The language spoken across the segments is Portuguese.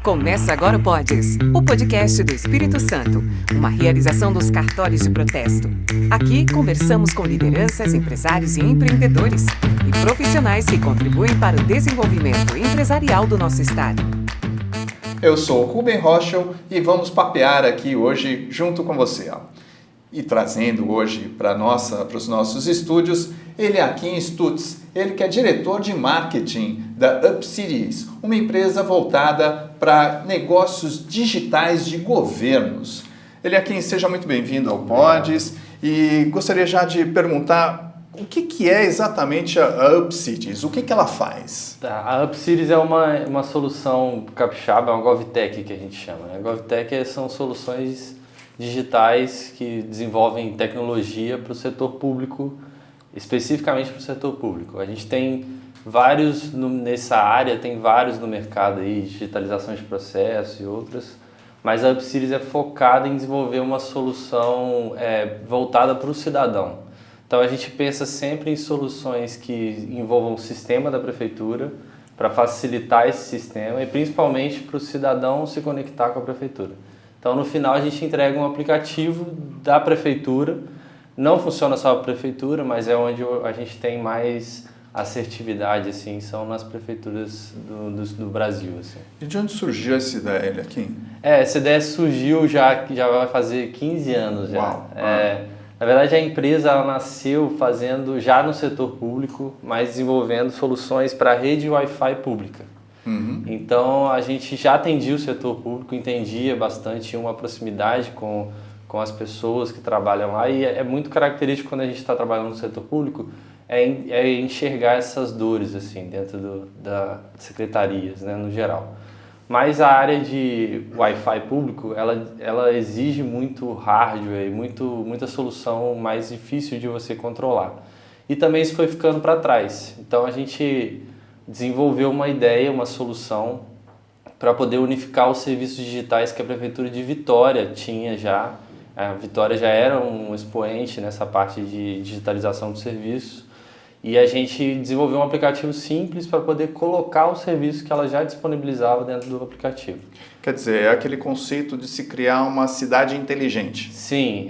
Começa agora o Podes, o podcast do Espírito Santo, uma realização dos cartórios de protesto. Aqui conversamos com lideranças, empresários e empreendedores e profissionais que contribuem para o desenvolvimento empresarial do nosso estado. Eu sou o Rubem Rochel e vamos papear aqui hoje junto com você. E trazendo hoje para os nossos estúdios, ele é Akin Stutz, ele que é diretor de marketing da UpCities, uma empresa voltada para negócios digitais de governos. Ele Akin, seja muito bem-vindo ao Pods e gostaria já de perguntar o que é exatamente a UpCities, o que ela faz? A UpCities é uma solução capixaba, é uma GovTech que a gente chama. A GovTech são soluções digitais que desenvolvem tecnologia para o setor público, especificamente para o setor público. A gente tem vários nessa área, tem vários no mercado aí, digitalização de processo e outras, mas a UpCities é focada em desenvolver uma solução voltada para o cidadão. Então a gente pensa sempre em soluções que envolvam o sistema da prefeitura para facilitar esse sistema e principalmente para o cidadão se conectar com a prefeitura. Então, no final, a gente entrega um aplicativo da prefeitura. Não funciona só a prefeitura, mas é onde a gente tem mais assertividade, assim, são nas prefeituras do Brasil. Assim. E de onde surgiu essa ideia, Akin? Essa ideia surgiu já vai fazer 15 anos. Já. Uau. Na verdade, a empresa ela nasceu fazendo já no setor público, mas desenvolvendo soluções para a rede Wi-Fi pública. Uhum. Então a gente já atendia o setor público, entendia bastante, tinha uma proximidade com as pessoas que trabalham lá e é muito característico quando a gente está trabalhando no setor público é enxergar essas dores assim dentro das secretarias, né, no geral. Mas a área de Wi-Fi público ela exige muito hardware e muita solução mais difícil de você controlar. E também isso foi ficando para trás. Então a gente desenvolveu uma ideia, uma solução para poder unificar os serviços digitais que a Prefeitura de Vitória tinha já. A Vitória já era um expoente nessa parte de digitalização dos serviços e a gente desenvolveu um aplicativo simples para poder colocar os serviços que ela já disponibilizava dentro do aplicativo. Quer dizer, é aquele conceito de se criar uma cidade inteligente. Sim,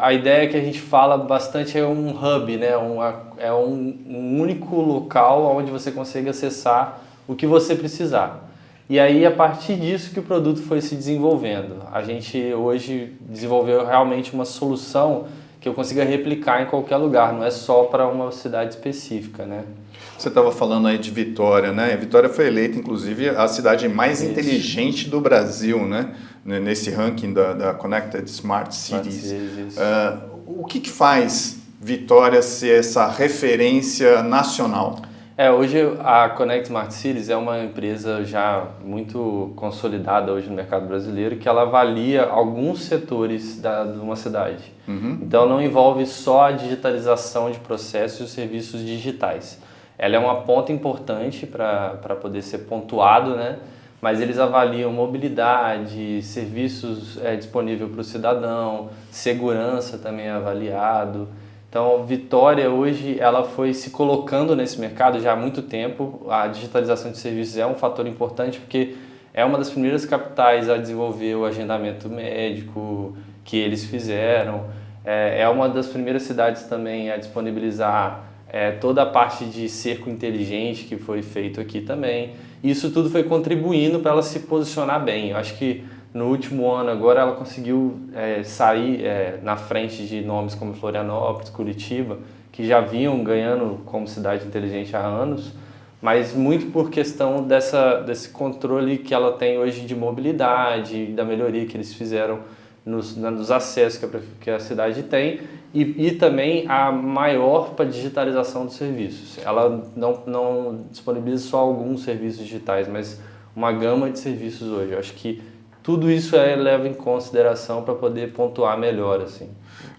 a ideia que a gente fala bastante é um hub, né? Um único local onde você consegue acessar o que você precisar. E aí, a partir disso que o produto foi se desenvolvendo. A gente hoje desenvolveu realmente uma solução que eu consiga replicar em qualquer lugar, não é só para uma cidade específica, né? Você estava falando aí de Vitória, né? Vitória foi eleita, inclusive, a cidade mais inteligente do Brasil, né? Nesse ranking da Connected Smart Cities. O que faz Vitória ser essa referência nacional? Hoje a Connect Smart Cities é uma empresa já muito consolidada hoje no mercado brasileiro que ela avalia alguns setores de uma cidade. Uhum. Então não envolve só a digitalização de processos e serviços digitais. Ela é uma ponta importante para poder ser pontuado, né? Mas eles avaliam mobilidade, serviços disponíveis para o cidadão, segurança também é avaliado. Então, Vitória hoje ela foi se colocando nesse mercado já há muito tempo. A digitalização de serviços é um fator importante porque é uma das primeiras capitais a desenvolver o agendamento médico que eles fizeram. É uma das primeiras cidades também a disponibilizar toda a parte de cerco inteligente que foi feito aqui também. Isso tudo foi contribuindo para ela se posicionar bem. Eu acho que no último ano agora ela conseguiu sair na frente de nomes como Florianópolis, Curitiba, que já vinham ganhando como cidade inteligente há anos, mas muito por questão desse controle que ela tem hoje de mobilidade, da melhoria que eles fizeram nos acessos que a cidade tem e também a maior para digitalização dos serviços. Ela não disponibiliza só alguns serviços digitais, mas uma gama de serviços hoje. Eu acho que tudo isso leva em consideração para poder pontuar melhor, assim.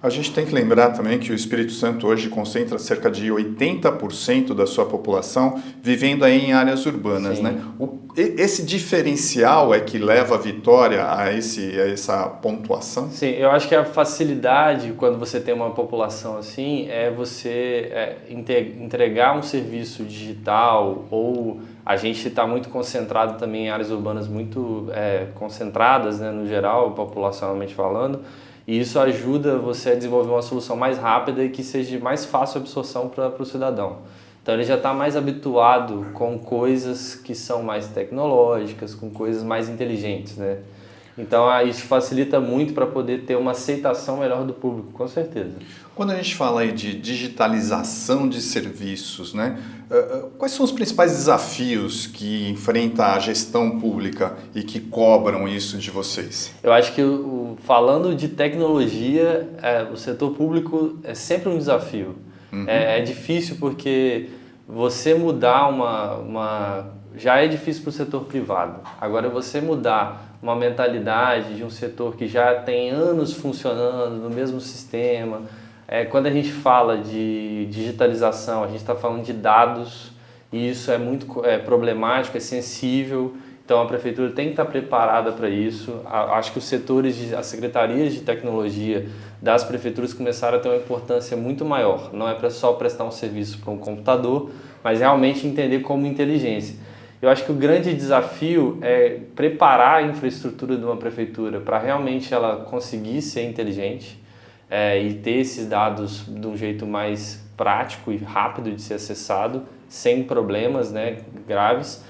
A gente tem que lembrar também que o Espírito Santo hoje concentra cerca de 80% da sua população vivendo aí em áreas urbanas, Sim. né? Esse diferencial é que leva a Vitória a essa pontuação? Sim, eu acho que a facilidade quando você tem uma população assim é você entregar um serviço digital, ou a gente está muito concentrado também em áreas urbanas muito concentradas, né, no geral, populacionalmente falando, e isso ajuda você a desenvolver uma solução mais rápida e que seja de mais fácil absorção para o cidadão. Então ele já está mais habituado com coisas que são mais tecnológicas, com coisas mais inteligentes, né? Então isso facilita muito para poder ter uma aceitação melhor do público, com certeza. Quando a gente fala aí de digitalização de serviços, né? Quais são os principais desafios que enfrenta a gestão pública e que cobram isso de vocês? Eu acho que falando de tecnologia, o setor público é sempre um desafio. Uhum. É difícil porque você mudar já é difícil para o setor privado. Agora você mudar uma mentalidade de um setor que já tem anos funcionando no mesmo sistema. Quando a gente fala de digitalização, a gente está falando de dados, e isso é muito problemático, é sensível. Então a prefeitura tem que estar preparada para isso. Acho que as secretarias de tecnologia das prefeituras começaram a ter uma importância muito maior. Não é só prestar um serviço para um computador, mas realmente entender como inteligência. Eu acho que o grande desafio é preparar a infraestrutura de uma prefeitura para realmente ela conseguir ser inteligente e ter esses dados de um jeito mais prático e rápido de ser acessado, sem problemas, né, graves.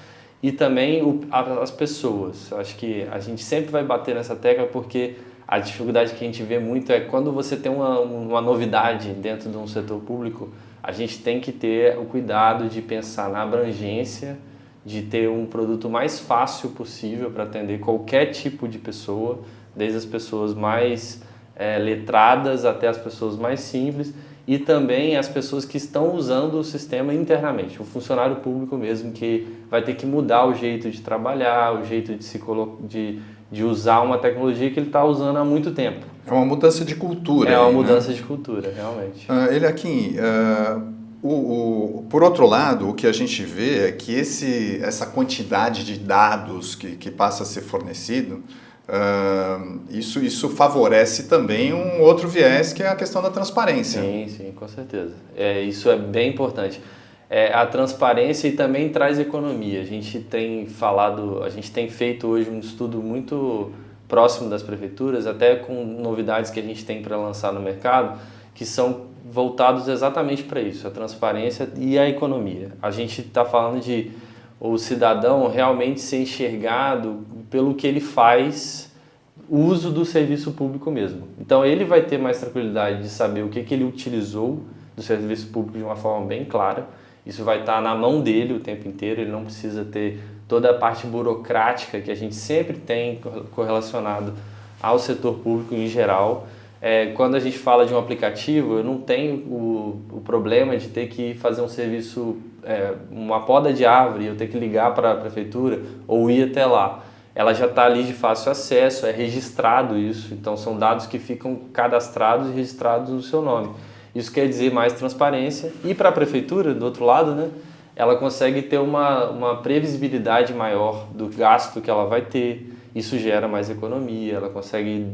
E também as pessoas. Eu acho que a gente sempre vai bater nessa tecla porque a dificuldade que a gente vê muito é quando você tem uma novidade dentro de um setor público, a gente tem que ter o cuidado de pensar na abrangência, de ter um produto mais fácil possível para atender qualquer tipo de pessoa, desde as pessoas mais letradas até as pessoas mais simples, e também as pessoas que estão usando o sistema internamente, o funcionário público mesmo, que vai ter que mudar o jeito de trabalhar, o jeito de usar uma tecnologia que ele está usando há muito tempo. É uma mudança de cultura. É uma mudança de cultura, realmente. Eliakim, por outro lado, o que a gente vê é que essa quantidade de dados que passa a ser fornecido, isso favorece também um outro viés, que é a questão da transparência. Sim, com certeza. Isso é bem importante. A transparência e também traz economia. A gente tem feito hoje um estudo muito próximo das prefeituras, até com novidades que a gente tem para lançar no mercado, que são voltados exatamente para isso, a transparência e a economia. A gente está falando de o cidadão realmente ser enxergado pelo que ele faz, uso do serviço público mesmo. Então ele vai ter mais tranquilidade de saber o que ele utilizou do serviço público de uma forma bem clara. Isso vai estar na mão dele o tempo inteiro, ele não precisa ter toda a parte burocrática que a gente sempre tem correlacionado ao setor público em geral. Quando a gente fala de um aplicativo, eu não tenho o problema de ter que fazer um serviço, uma poda de árvore, eu ter que ligar para a prefeitura ou ir até lá. Ela já está ali de fácil acesso, é registrado isso, então são dados que ficam cadastrados e registrados no seu nome. Isso quer dizer mais transparência, e para a prefeitura, do outro lado, né, ela consegue ter uma previsibilidade maior do gasto que ela vai ter. Isso gera mais economia, ela consegue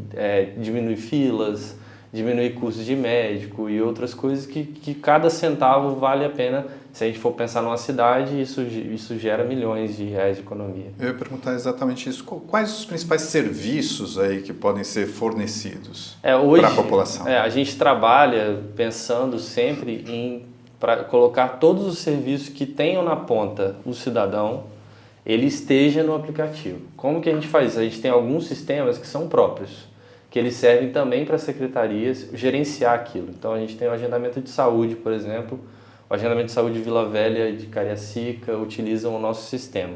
diminuir filas, diminuir custos de médico e outras coisas que cada centavo vale a pena. Se a gente for pensar numa cidade, isso gera milhões de reais de economia. Eu ia perguntar exatamente isso. Quais os principais serviços aí que podem ser fornecidos para a população? A gente trabalha pensando sempre para colocar todos os serviços que tenham na ponta o cidadão, ele esteja no aplicativo. Como que a gente faz isso? A gente tem alguns sistemas que são próprios, que eles servem também para secretarias gerenciar aquilo. Então a gente tem o agendamento de saúde, por exemplo, o agendamento de saúde de Vila Velha e de Cariacica utilizam o nosso sistema.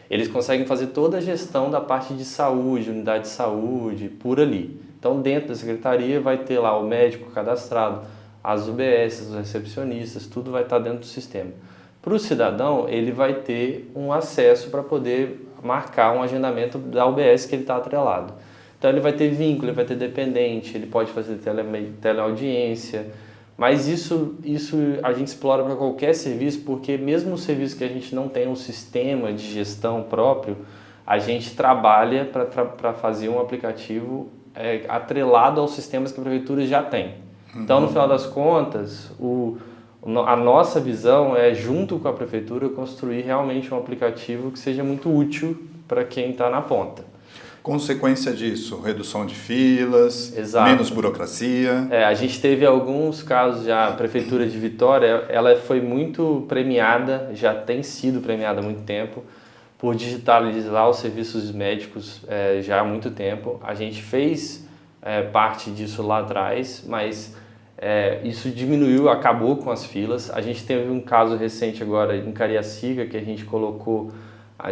Eles conseguem fazer toda a gestão da parte de saúde, unidade de saúde, por ali. Então dentro da secretaria vai ter lá o médico cadastrado, as UBS, os recepcionistas, tudo vai estar dentro do sistema. Para o cidadão, ele vai ter um acesso para poder marcar um agendamento da UBS que ele está atrelado. Então ele vai ter vínculo, ele vai ter dependente, ele pode fazer teleaudiência, mas isso a gente explora para qualquer serviço, porque mesmo no serviço que a gente não tem um sistema de gestão próprio, a gente trabalha para fazer um aplicativo atrelado aos sistemas que a prefeitura já tem. Então, no final das contas, a nossa visão é, junto com a prefeitura, construir realmente um aplicativo que seja muito útil para quem está na ponta. Consequência disso, redução de filas, Exato. Menos burocracia. A gente teve alguns casos já, a Prefeitura de Vitória, ela foi muito premiada, já tem sido premiada há muito tempo, por digitalizar os serviços médicos já há muito tempo. A gente fez parte disso lá atrás, mas isso diminuiu, acabou com as filas. A gente teve um caso recente agora em Cariacica, que a gente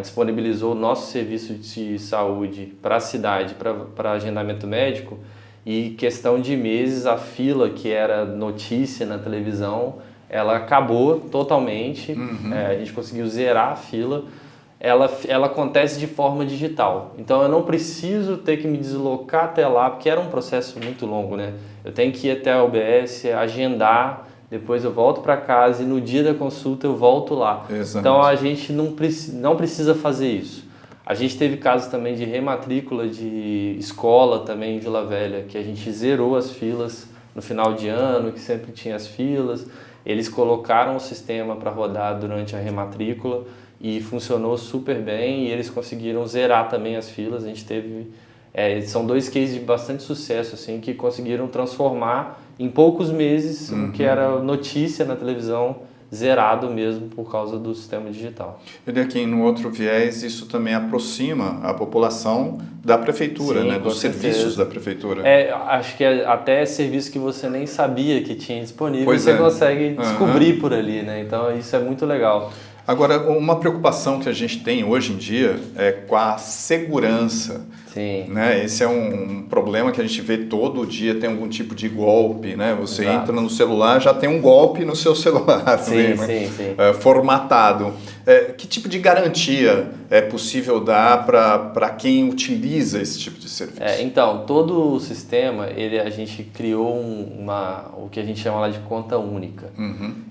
disponibilizou o nosso serviço de saúde para a cidade, para agendamento médico, e questão de meses a fila que era notícia na televisão, ela acabou totalmente. A gente conseguiu zerar a fila. Ela acontece de forma digital, então eu não preciso ter que me deslocar até lá, porque era um processo muito longo, né? Eu tenho que ir até a UBS, agendar, depois eu volto para casa e no dia da consulta eu volto lá. Exato. Então a gente não precisa fazer isso. A gente teve casos também de rematrícula de escola também em Vila Velha, que a gente zerou as filas no final de ano, que sempre tinha as filas. Eles colocaram o sistema para rodar durante a rematrícula e funcionou super bem, e eles conseguiram zerar também as filas. A gente teve são 2 cases de bastante sucesso assim, que conseguiram transformar em poucos meses o que era notícia na televisão zerado mesmo por causa do sistema digital. E aqui no outro viés, isso também aproxima a população da prefeitura, Sim, né? Dos serviços da prefeitura. Acho que até serviço que você nem sabia que tinha disponível, Pois você consegue descobrir por ali, né? Então isso é muito legal. Agora, uma preocupação que a gente tem hoje em dia é com a segurança. Sim. Né? Esse é um problema que a gente vê todo dia, tem algum tipo de golpe, né? Você entra no celular, já tem um golpe no seu celular. Sim, né? sim. Formatado. Que tipo de garantia é possível dar para quem utiliza esse tipo de serviço? Então, todo o sistema, a gente criou o que a gente chama lá de conta única.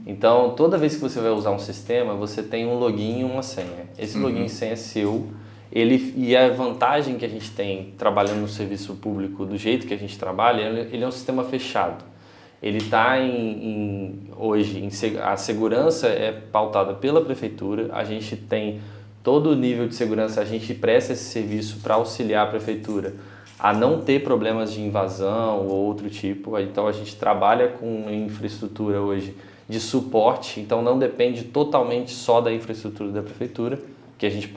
Então, toda vez que você vai usar um sistema, você tem um login e uma senha. Esse login e senha é seu. E a vantagem que a gente tem trabalhando no serviço público do jeito que a gente trabalha, ele é um sistema fechado. Ele está hoje, a segurança é pautada pela prefeitura, a gente tem todo o nível de segurança, a gente presta esse serviço para auxiliar a prefeitura a não ter problemas de invasão ou outro tipo. Então a gente trabalha com infraestrutura hoje de suporte, então não depende totalmente só da infraestrutura da prefeitura, que a gente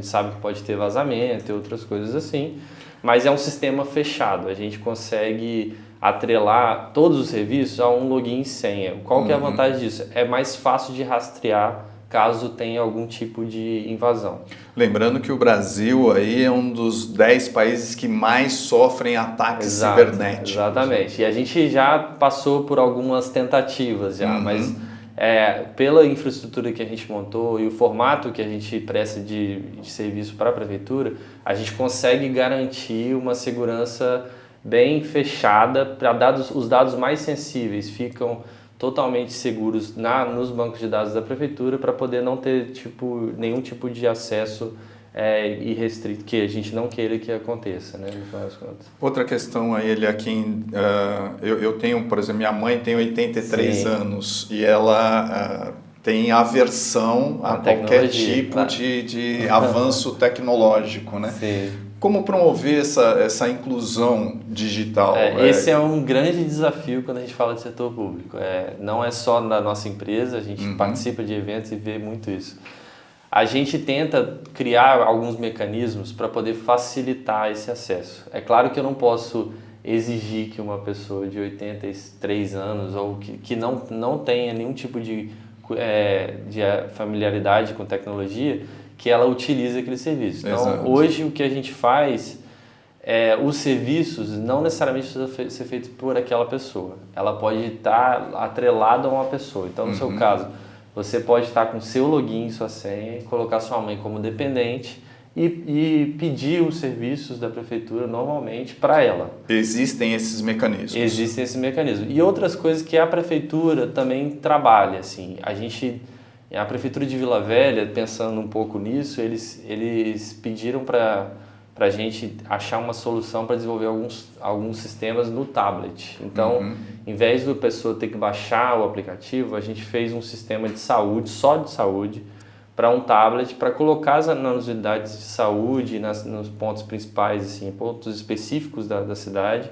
sabe que pode ter vazamento e outras coisas assim, mas é um sistema fechado, a gente consegue atrelar todos os serviços a um login e senha. Qual que é a vantagem disso? É mais fácil de rastrear caso tenha algum tipo de invasão. Lembrando que o Brasil aí é um dos 10 países que mais sofrem ataques cibernéticos. Exatamente, e a gente já passou por algumas tentativas já, mas pela infraestrutura que a gente montou e o formato que a gente presta de serviço para a prefeitura, a gente consegue garantir uma segurança bem fechada para os dados mais sensíveis ficam totalmente seguros nos bancos de dados da prefeitura, para poder não ter nenhum tipo de acesso irrestrito, que a gente não queira que aconteça, né, no final das contas. Outra questão aí, eu tenho, por exemplo, minha mãe tem 83 anos e ela tem aversão a qualquer tipo de avanço tecnológico, né? Sim. Como promover essa inclusão digital? Esse é um grande desafio quando a gente fala de setor público. Não é só na nossa empresa, a gente participa de eventos e vê muito isso. A gente tenta criar alguns mecanismos para poder facilitar esse acesso. É claro que eu não posso exigir que uma pessoa de 83 anos ou que não tenha nenhum tipo de familiaridade com tecnologia, que ela utilize aquele serviço. Então, Exato. Hoje o que a gente faz os serviços não necessariamente precisam ser feitos por aquela pessoa. Ela pode estar atrelada a uma pessoa. Então, no seu caso, você pode estar com seu login e sua senha, colocar sua mãe como dependente, e pedir os serviços da prefeitura normalmente para ela. Existem esses mecanismos. Existem esses mecanismos. E outras coisas que a prefeitura também trabalha, assim, a prefeitura de Vila Velha, pensando um pouco nisso, eles pediram para a gente achar uma solução para desenvolver alguns sistemas no tablet. Então, em vez da pessoa ter que baixar o aplicativo, a gente fez um sistema de saúde, só de saúde, para um tablet, para colocar nas unidades de saúde, nos pontos principais, assim, pontos específicos da cidade,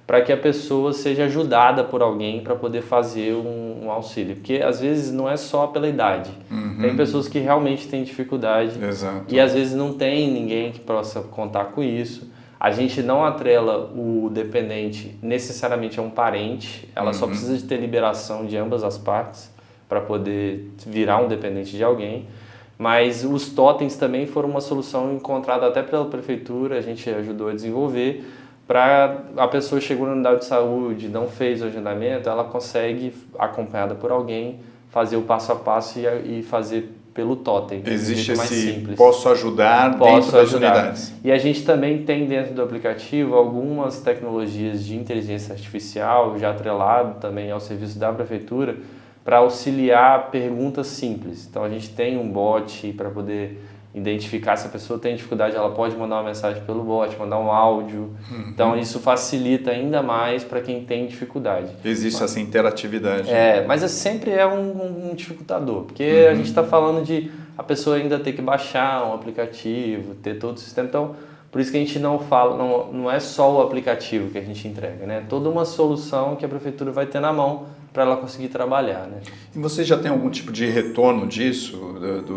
para que a pessoa seja ajudada por alguém para poder fazer um auxílio. Porque às vezes não é só pela idade. Tem pessoas que realmente têm dificuldade. Exato. E às vezes não tem ninguém que possa contar com isso. A gente não atrela o dependente necessariamente a um parente, ela só precisa de ter liberação de ambas as partes para poder virar um dependente de alguém. Mas os totens também foram uma solução encontrada até pela prefeitura, a gente ajudou a desenvolver, para a pessoa chegou na unidade de saúde, não fez o agendamento, ela consegue, acompanhada por alguém, fazer o passo a passo e fazer pelo totem. Existe mais esse simples. posso ajudar dentro das unidades. E a gente também tem dentro do aplicativo algumas tecnologias de inteligência artificial, já atrelado também ao serviço da prefeitura, para auxiliar perguntas simples. Então a gente tem um bot para poder identificar se a pessoa tem dificuldade, ela pode mandar uma mensagem pelo bot, mandar um áudio. Então isso facilita ainda mais para quem tem dificuldade. Existe essa interatividade. Mas sempre é um dificultador, porque a gente está falando de a pessoa ainda ter que baixar um aplicativo, ter todo o sistema. Então, por isso que a gente não fala, não é só o aplicativo que a gente entrega, né? Toda uma solução que a prefeitura vai ter na mão para ela conseguir trabalhar, né? E você já tem algum tipo de retorno disso,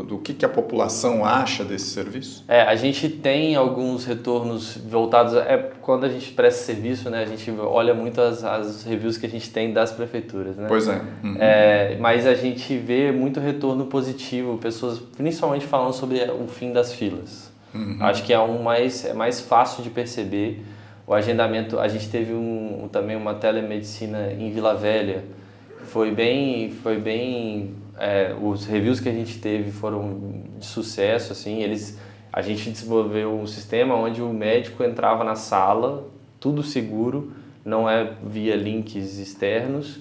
do que a população acha desse serviço? A gente tem alguns retornos voltados, quando a gente presta serviço, né? A gente olha muito as reviews que a gente tem das prefeituras, né? Pois é. Mas a gente vê muito retorno positivo, pessoas principalmente falando sobre o fim das filas. Acho que é mais fácil de perceber. O agendamento, a gente teve também uma telemedicina em Vila Velha. Foi bem os reviews que a gente teve foram de sucesso, assim. A gente desenvolveu um sistema onde o médico entrava na sala, tudo seguro, não é via links externos,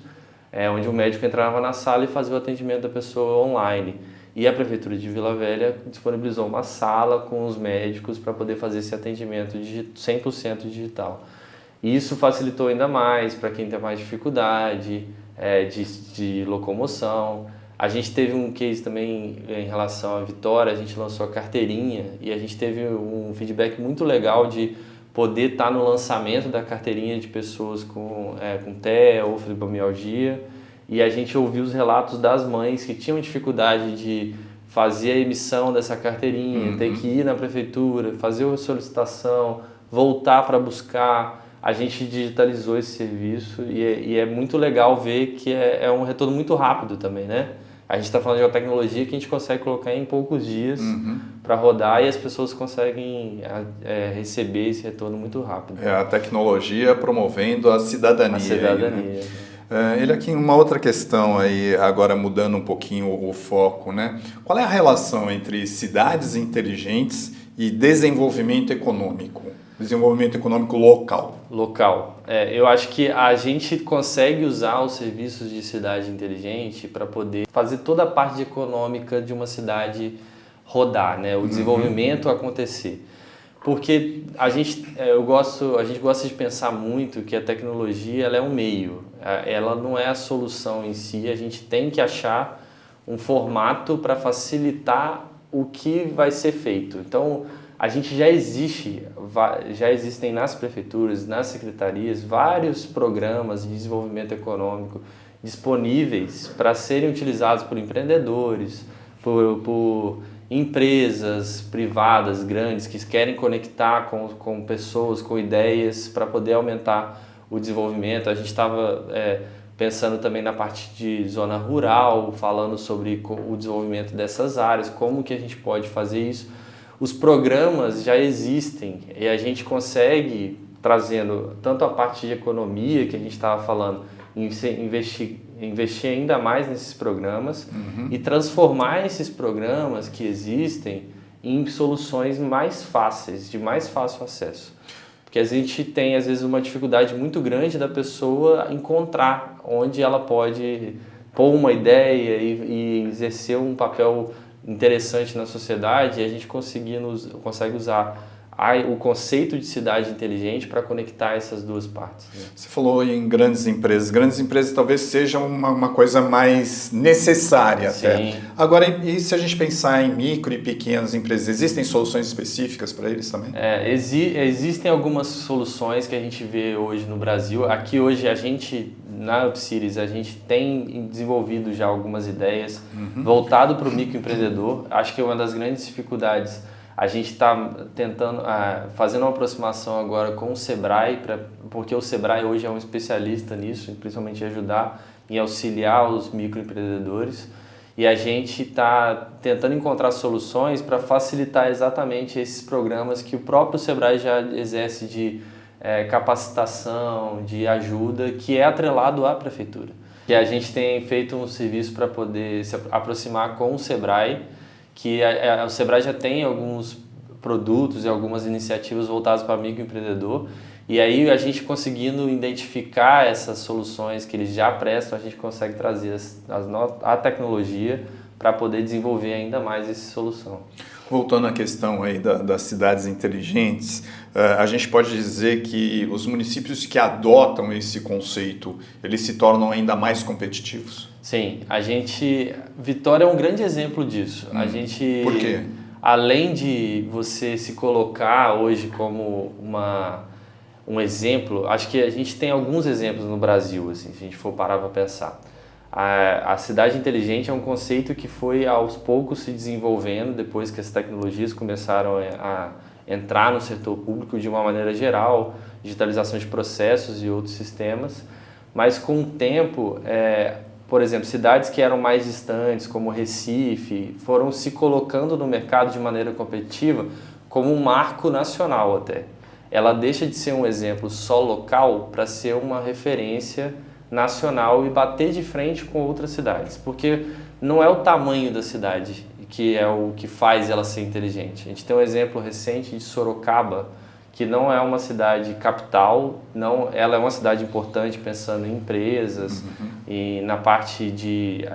onde o médico entrava na sala e fazia o atendimento da pessoa online. E a Prefeitura de Vila Velha disponibilizou uma sala com os médicos para poder fazer esse atendimento 100% digital. E isso facilitou ainda mais para quem tem mais dificuldade de locomoção. A gente teve um case também em relação à Vitória, a gente lançou a carteirinha e a gente teve um feedback muito legal de poder estar no lançamento da carteirinha de pessoas com TEA ou fibromialgia. E a gente ouviu os relatos das mães que tinham dificuldade de fazer a emissão dessa carteirinha, ter que ir na prefeitura, fazer a solicitação, voltar para buscar. A gente digitalizou esse serviço e é muito legal ver que é um retorno muito rápido também, né? A gente está falando de uma tecnologia que a gente consegue colocar em poucos dias para rodar e as pessoas conseguem receber esse retorno muito rápido. A tecnologia promovendo a cidadania. A cidadania. Aí, né? Ele aqui, uma outra questão aí, agora mudando um pouquinho o foco, né? Qual é a relação entre cidades inteligentes e desenvolvimento econômico local? Local. Eu acho que a gente consegue usar os serviços de cidade inteligente para poder fazer toda a parte econômica de uma cidade rodar, né? O desenvolvimento acontecer. Porque a gente gosta de pensar muito que a tecnologia ela é um meio, ela não é a solução em si, a gente tem que achar um formato para facilitar o que vai ser feito. Então, a gente já existem nas prefeituras, nas secretarias, vários programas de desenvolvimento econômico disponíveis para serem utilizados por empreendedores, por empresas privadas grandes que querem conectar com pessoas, com ideias para poder aumentar o desenvolvimento. A gente estava pensando também na parte de zona rural, falando sobre o desenvolvimento dessas áreas, como que a gente pode fazer isso. Os programas já existem e a gente consegue, trazendo tanto a parte de economia que a gente estava falando, investir ainda mais nesses programas e transformar esses programas que existem em soluções mais fáceis, de mais fácil acesso. Porque a gente tem, às vezes, uma dificuldade muito grande da pessoa encontrar onde ela pode pôr uma ideia e exercer um papel interessante na sociedade, e a gente consegue usar o conceito de cidade inteligente para conectar essas duas partes. Né? Você falou em grandes empresas. Grandes empresas talvez sejam uma coisa mais necessária até. Sim. Agora, e se a gente pensar em micro e pequenas empresas, existem soluções específicas para eles também? Existem algumas soluções que a gente vê hoje no Brasil. Aqui hoje na UpCities, a gente tem desenvolvido já algumas ideias voltado para o microempreendedor. Acho que uma das grandes dificuldades, a gente está tentando, fazendo uma aproximação agora com o Sebrae, porque o Sebrae hoje é um especialista nisso, principalmente em ajudar e auxiliar os microempreendedores. E a gente está tentando encontrar soluções para facilitar exatamente esses programas que o próprio Sebrae já exerce de capacitação, de ajuda, que é atrelado à prefeitura. E a gente tem feito um serviço para poder se aproximar com o Sebrae, que o Sebrae já tem alguns produtos e algumas iniciativas voltadas para microempreendedor, e aí a gente conseguindo identificar essas soluções que eles já prestam, a gente consegue trazer a tecnologia para poder desenvolver ainda mais essa solução. Voltando à questão aí das cidades inteligentes, a gente pode dizer que os municípios que adotam esse conceito, eles se tornam ainda mais competitivos? Sim, Vitória é um grande exemplo disso. Por quê? Além de você se colocar hoje como um exemplo, acho que a gente tem alguns exemplos no Brasil, assim, se a gente for parar para pensar. A cidade inteligente é um conceito que foi aos poucos se desenvolvendo depois que as tecnologias começaram a entrar no setor público de uma maneira geral, digitalização de processos e outros sistemas, mas com o tempo, por exemplo, cidades que eram mais distantes, como Recife, foram se colocando no mercado de maneira competitiva como um marco nacional até. Ela deixa de ser um exemplo só local para ser uma referência nacional e bater de frente com outras cidades, porque não é o tamanho da cidade que é o que faz ela ser inteligente. A gente tem um exemplo recente de Sorocaba, que não é uma cidade capital, ela é uma cidade importante pensando em empresas e na parte de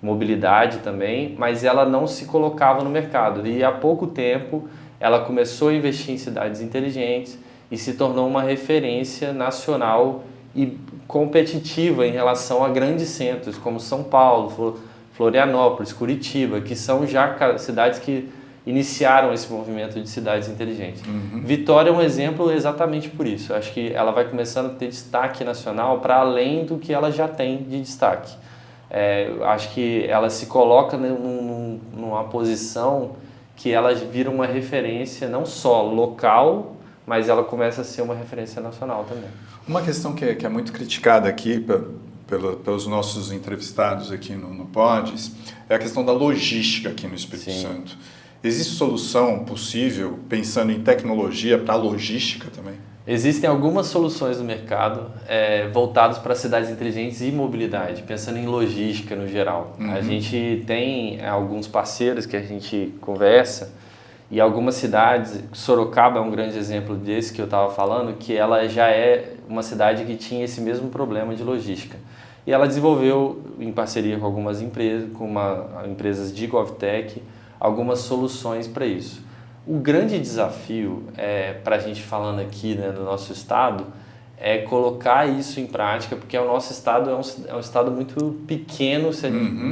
mobilidade também, mas ela não se colocava no mercado. E há pouco tempo ela começou a investir em cidades inteligentes e se tornou uma referência nacional e competitiva em relação a grandes centros como São Paulo, Florianópolis, Curitiba, que são já cidades que iniciaram esse movimento de cidades inteligentes. Vitória é um exemplo exatamente por isso. Acho que ela vai começando a ter destaque nacional para além do que ela já tem de destaque. Acho que ela se coloca numa posição que ela vira uma referência não só local, mas ela começa a ser uma referência nacional também. Uma questão que é muito criticada aqui pelos nossos entrevistados aqui no Pods é a questão da logística aqui no Espírito Santo. Existe solução possível, pensando em tecnologia, para a logística também? Existem algumas soluções no mercado voltadas para cidades inteligentes e mobilidade, pensando em logística no geral. A gente tem alguns parceiros que a gente conversa e algumas cidades, Sorocaba é um grande exemplo desse que eu estava falando, que ela já é uma cidade que tinha esse mesmo problema de logística. E ela desenvolveu, em parceria com algumas empresas, empresas de GovTech, algumas soluções para isso. O grande desafio, para a gente falando aqui, né, no nosso estado, é colocar isso em prática, porque o nosso estado é um estado muito pequeno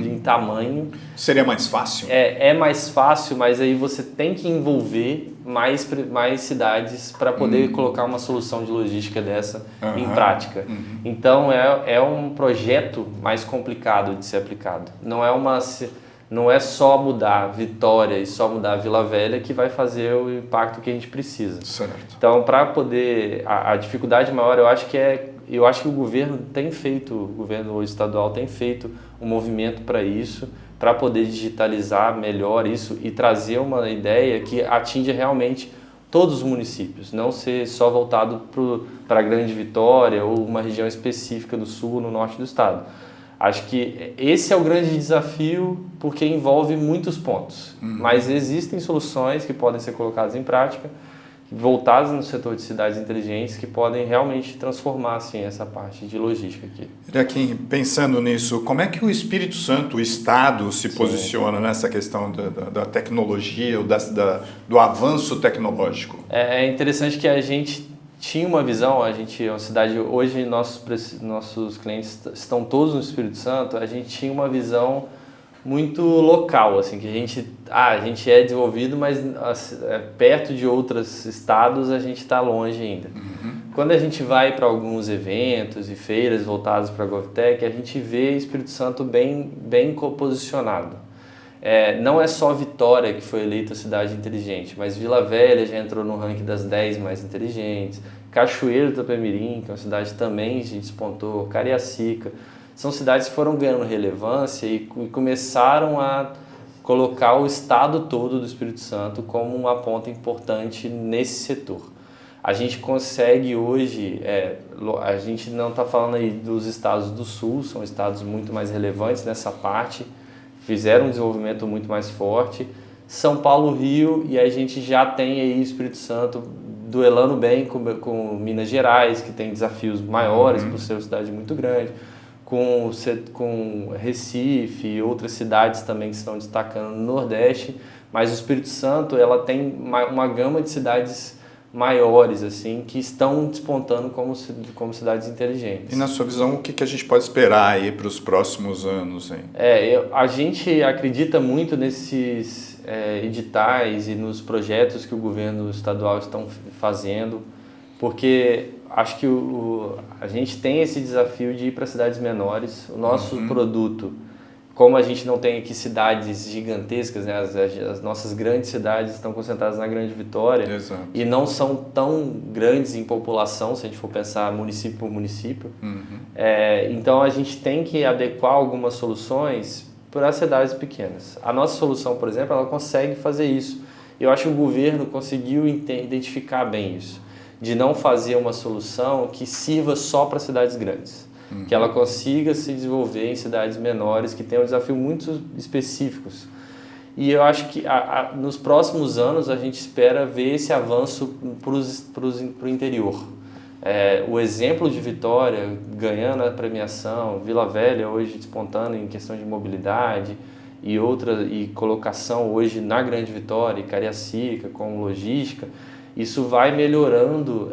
em tamanho. Seria mais fácil? É mais fácil, mas aí você tem que envolver mais cidades para poder colocar uma solução de logística dessa em prática. Então é um projeto mais complicado de ser aplicado. Não é só mudar Vitória e só mudar Vila Velha que vai fazer o impacto que a gente precisa. Certo. Então, para poder... A dificuldade maior, eu acho que o governo o governo estadual tem feito um movimento para isso, para poder digitalizar melhor isso e trazer uma ideia que atinja realmente todos os municípios, não ser só voltado para a Grande Vitória ou uma região específica do sul ou no norte do estado. Acho que esse é o grande desafio porque envolve muitos pontos, mas existem soluções que podem ser colocadas em prática, voltadas no setor de cidades inteligentes, que podem realmente transformar assim, essa parte de logística aqui. Aqui, pensando nisso, como é que o Espírito Santo, o Estado, se posiciona nessa questão da tecnologia, ou do avanço tecnológico? É interessante que a gente tinha uma visão, a gente é uma cidade, hoje nossos clientes estão todos no Espírito Santo, a gente tinha uma visão muito local, assim, que a gente é desenvolvido, mas perto de outros estados a gente está longe ainda. Quando a gente vai para alguns eventos e feiras voltadas para a GovTech, a gente vê o Espírito Santo bem posicionado. Não é só Vitória que foi eleita cidade inteligente, mas Vila Velha já entrou no ranking das 10 mais inteligentes, Cachoeiro do Itapemirim, que é uma cidade também que despontou, Cariacica. São cidades que foram ganhando relevância e começaram a colocar o estado todo do Espírito Santo como uma ponta importante nesse setor. A gente consegue hoje, a gente não está falando aí dos estados do Sul, são estados muito mais relevantes nessa parte, fizeram um desenvolvimento muito mais forte. São Paulo, Rio, e a gente já tem aí o Espírito Santo duelando bem com Minas Gerais, que tem desafios maiores por ser uma cidade muito grande, com Recife e outras cidades também que estão destacando no Nordeste, mas o Espírito Santo ela tem uma gama de cidades maiores assim que estão despontando como cidades inteligentes. E na sua visão, o que a gente pode esperar aí para os próximos anos? Hein? A gente acredita muito nesses editais e nos projetos que o governo estadual estão fazendo, porque acho que a gente tem esse desafio de ir para cidades menores. O nosso produto, como a gente não tem aqui cidades gigantescas, né, as nossas grandes cidades estão concentradas na Grande Vitória. Exato. E não são tão grandes em população, se a gente for pensar município por município. Então a gente tem que adequar algumas soluções para as cidades pequenas. A nossa solução, por exemplo, ela consegue fazer isso. Eu acho que o governo conseguiu identificar bem isso, de não fazer uma solução que sirva só para cidades grandes. Que ela consiga se desenvolver em cidades menores que tenham desafios muito específicos. E eu acho que nos próximos anos a gente espera ver esse avanço para o interior. O exemplo de Vitória ganhando a premiação, Vila Velha hoje despontando em questão de mobilidade e colocação hoje na Grande Vitória e Cariacica com logística, isso vai melhorando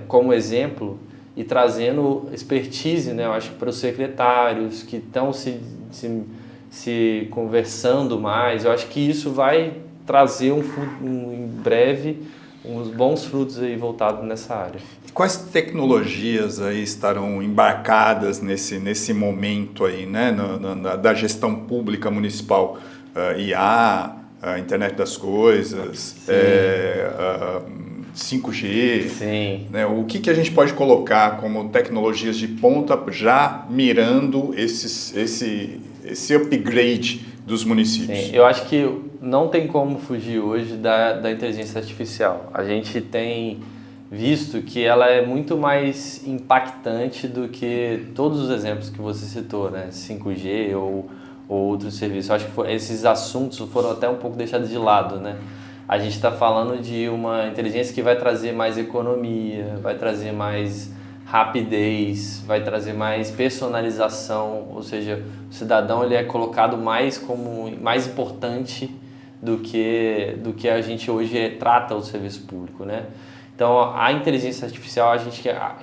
como exemplo e trazendo expertise, né? Eu acho que para os secretários que estão se conversando mais, eu acho que isso vai trazer em breve uns bons frutos aí voltados nessa área. Quais tecnologias aí estarão embarcadas nesse momento aí, né, da gestão pública municipal? IA, a internet das coisas, 5G, Sim. Né? O que a gente pode colocar como tecnologias de ponta já mirando esse upgrade dos municípios? Sim, eu acho que não tem como fugir hoje da inteligência artificial. A gente tem visto que ela é muito mais impactante do que todos os exemplos que você citou, né? 5G ou outros serviços. Eu acho que esses assuntos foram até um pouco deixados de lado, né? A gente está falando de uma inteligência que vai trazer mais economia, vai trazer mais rapidez, vai trazer mais personalização, ou seja, o cidadão ele é colocado mais como mais importante do que a gente hoje trata o serviço público, né? Então, a inteligência artificial,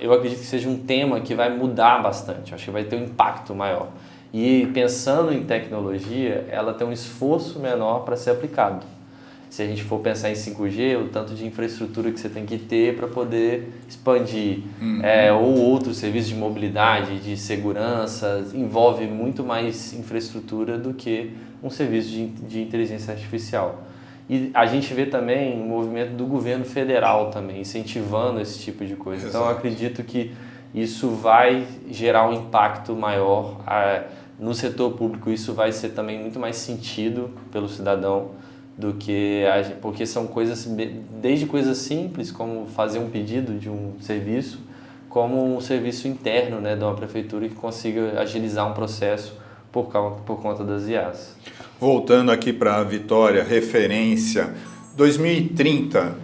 eu acredito que seja um tema que vai mudar bastante, acho que vai ter um impacto maior. E pensando em tecnologia, ela tem um esforço menor para ser aplicado. Se a gente for pensar em 5G, o tanto de infraestrutura que você tem que ter para poder expandir, ou outros serviços de mobilidade, de segurança, envolve muito mais infraestrutura do que um serviço de inteligência artificial. E a gente vê também o movimento do governo federal também, incentivando esse tipo de coisa. Exato. Então, eu acredito que isso vai gerar um impacto maior no setor público. Isso vai ser também muito mais sentido pelo cidadão porque são coisas, desde coisas simples, como fazer um pedido de um serviço, como um serviço interno, né, de uma prefeitura que consiga agilizar um processo por conta das IAs. Voltando aqui para a Vitória, referência 2030,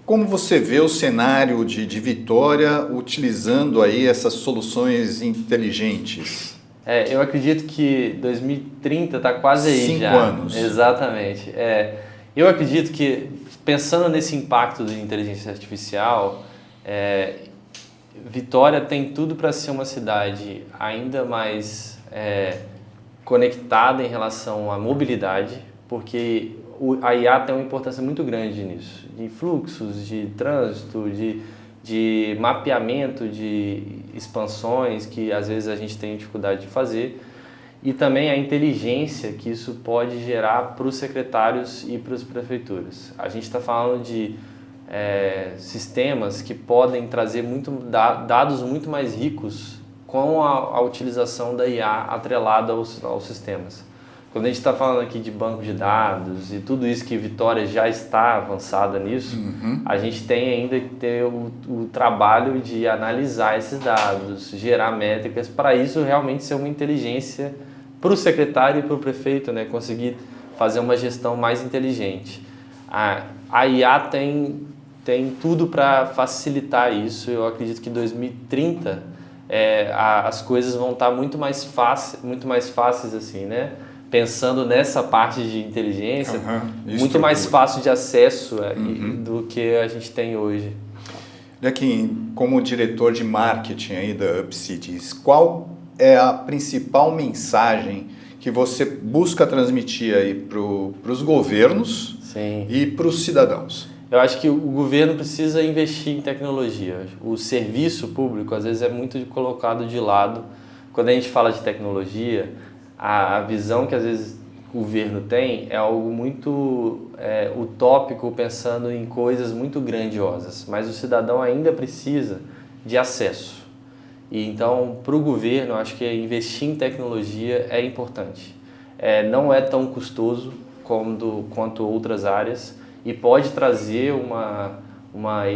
como você vê o cenário de Vitória utilizando aí essas soluções inteligentes? Eu acredito que 2030 está quase aí 5 já. anos. Exatamente. Eu acredito que, pensando nesse impacto da inteligência artificial, Vitória tem tudo para ser uma cidade ainda mais conectada em relação à mobilidade, porque a IA tem uma importância muito grande nisso, de fluxos, de trânsito, de mapeamento de expansões que às vezes a gente tem dificuldade de fazer, e também a inteligência que isso pode gerar para os secretários e para as prefeituras. A gente está falando de sistemas que podem trazer dados muito mais ricos com a utilização da IA atrelada aos sistemas. Quando a gente está falando aqui de banco de dados e tudo isso que Vitória já está avançada nisso, a gente tem ainda que ter o trabalho de analisar esses dados, gerar métricas, para isso realmente ser uma inteligência para o secretário e para o prefeito, né, conseguir fazer uma gestão mais inteligente. A IA tem tudo para facilitar isso. Eu acredito que 2030 as coisas vão estar muito mais fáceis assim, né? Pensando nessa parte de inteligência, muito mais fácil de acesso do que a gente tem hoje. Aqui, como diretor de marketing aí da UpCities, qual é a principal mensagem que você busca transmitir aí para os governos e para os cidadãos? Eu acho que o governo precisa investir em tecnologia. O serviço público, às vezes, é muito colocado de lado. Quando a gente fala de tecnologia, a visão que, às vezes, o governo tem é algo muito utópico, pensando em coisas muito grandiosas. Mas o cidadão ainda precisa de acesso. E, então, para o governo, eu acho que investir em tecnologia é importante. Não é tão custoso quanto outras áreas, e pode trazer uma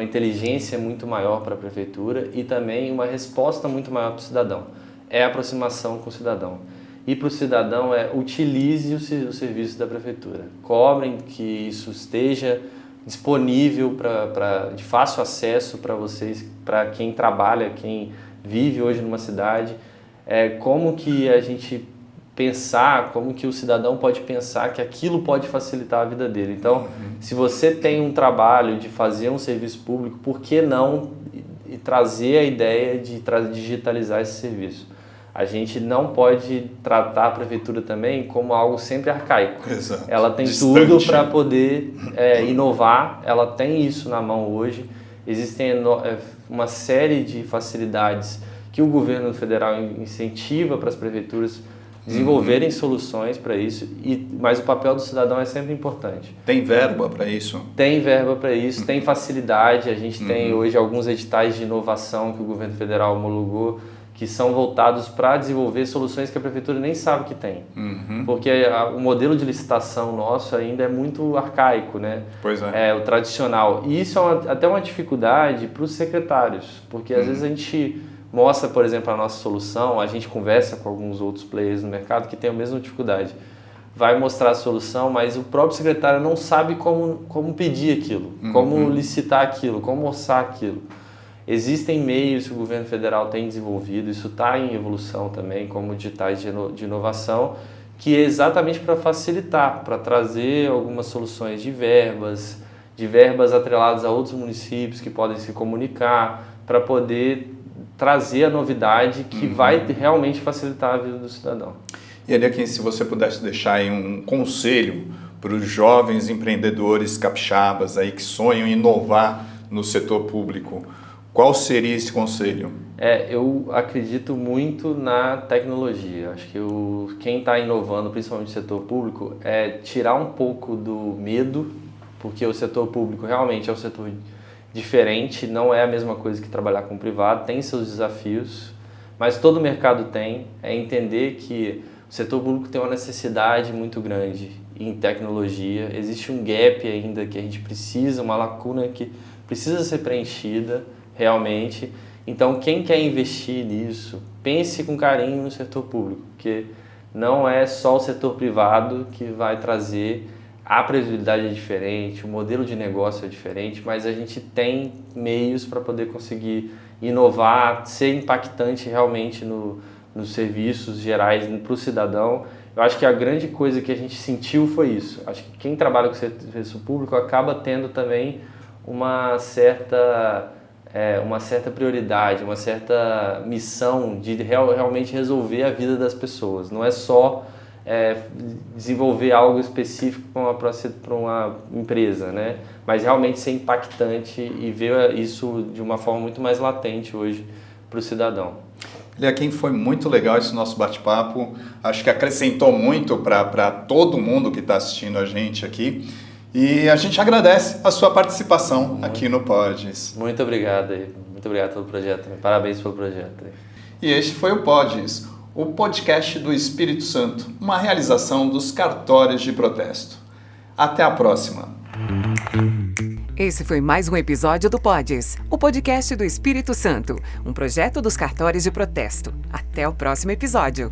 inteligência muito maior para a prefeitura e também uma resposta muito maior para o cidadão. É a aproximação com o cidadão. E para o cidadão utilize o serviço da prefeitura. Cobrem que isso esteja disponível de fácil acesso para vocês, para quem trabalha, quem vive hoje numa cidade. Como que a gente pensar, como que o cidadão pode pensar que aquilo pode facilitar a vida dele. Então, se você tem um trabalho de fazer um serviço público, por que não trazer a ideia de digitalizar esse serviço? A gente não pode tratar a prefeitura também como algo sempre arcaico. Exato. Ela tem tudo para poder inovar, ela tem isso na mão hoje. Existem uma série de facilidades que o governo federal incentiva para as prefeituras desenvolverem soluções para isso, mas o papel do cidadão é sempre importante. Tem verba para isso? Tem verba para isso, tem facilidade. A gente tem hoje alguns editais de inovação que o governo federal homologou, que são voltados para desenvolver soluções que a prefeitura nem sabe que tem. Porque o modelo de licitação nosso ainda é muito arcaico, né? Pois é. É o tradicional. E isso é até uma dificuldade para os secretários, porque às vezes a gente mostra, por exemplo, a nossa solução, a gente conversa com alguns outros players no mercado que têm a mesma dificuldade. Vai mostrar a solução, mas o próprio secretário não sabe como pedir aquilo, como licitar aquilo, como orçar aquilo. Existem meios que o governo federal tem desenvolvido, isso está em evolução também, como digitais de inovação, que é exatamente para facilitar, para trazer algumas soluções de verbas atreladas a outros municípios que podem se comunicar, para poder trazer a novidade que vai realmente facilitar a vida do cidadão. E ali aqui, se você pudesse deixar aí um conselho para os jovens empreendedores capixabas aí que sonham em inovar no setor público, qual seria esse conselho? Eu acredito muito na tecnologia. Acho que quem está inovando, principalmente no setor público, é tirar um pouco do medo, porque o setor público realmente é um setor diferente, não é a mesma coisa que trabalhar com o privado, tem seus desafios, mas todo mercado tem. É entender que o setor público tem uma necessidade muito grande em tecnologia, existe um gap ainda que a gente precisa, uma lacuna que precisa ser preenchida, realmente. Então, quem quer investir nisso, pense com carinho no setor público, porque não é só o setor privado que vai trazer, a previsibilidade é diferente, o modelo de negócio é diferente, mas a gente tem meios para poder conseguir inovar, ser impactante realmente nos serviços gerais para o cidadão. Eu acho que a grande coisa que a gente sentiu foi isso. Acho que quem trabalha com o serviço público acaba tendo também uma certa prioridade, uma certa missão de realmente resolver a vida das pessoas. Não é só desenvolver algo específico para uma empresa, né? Mas realmente ser impactante e ver isso de uma forma muito mais latente hoje para o cidadão. Eliakim, foi muito legal esse nosso bate-papo. Acho que acrescentou muito para todo mundo que está assistindo a gente aqui. E a gente agradece a sua participação aqui no Pods. Muito obrigado. Muito obrigado pelo projeto. Parabéns pelo projeto. E este foi o Pods, o podcast do Espírito Santo, uma realização dos cartórios de protesto. Até a próxima. Esse foi mais um episódio do Pods, o podcast do Espírito Santo, um projeto dos cartórios de protesto. Até o próximo episódio.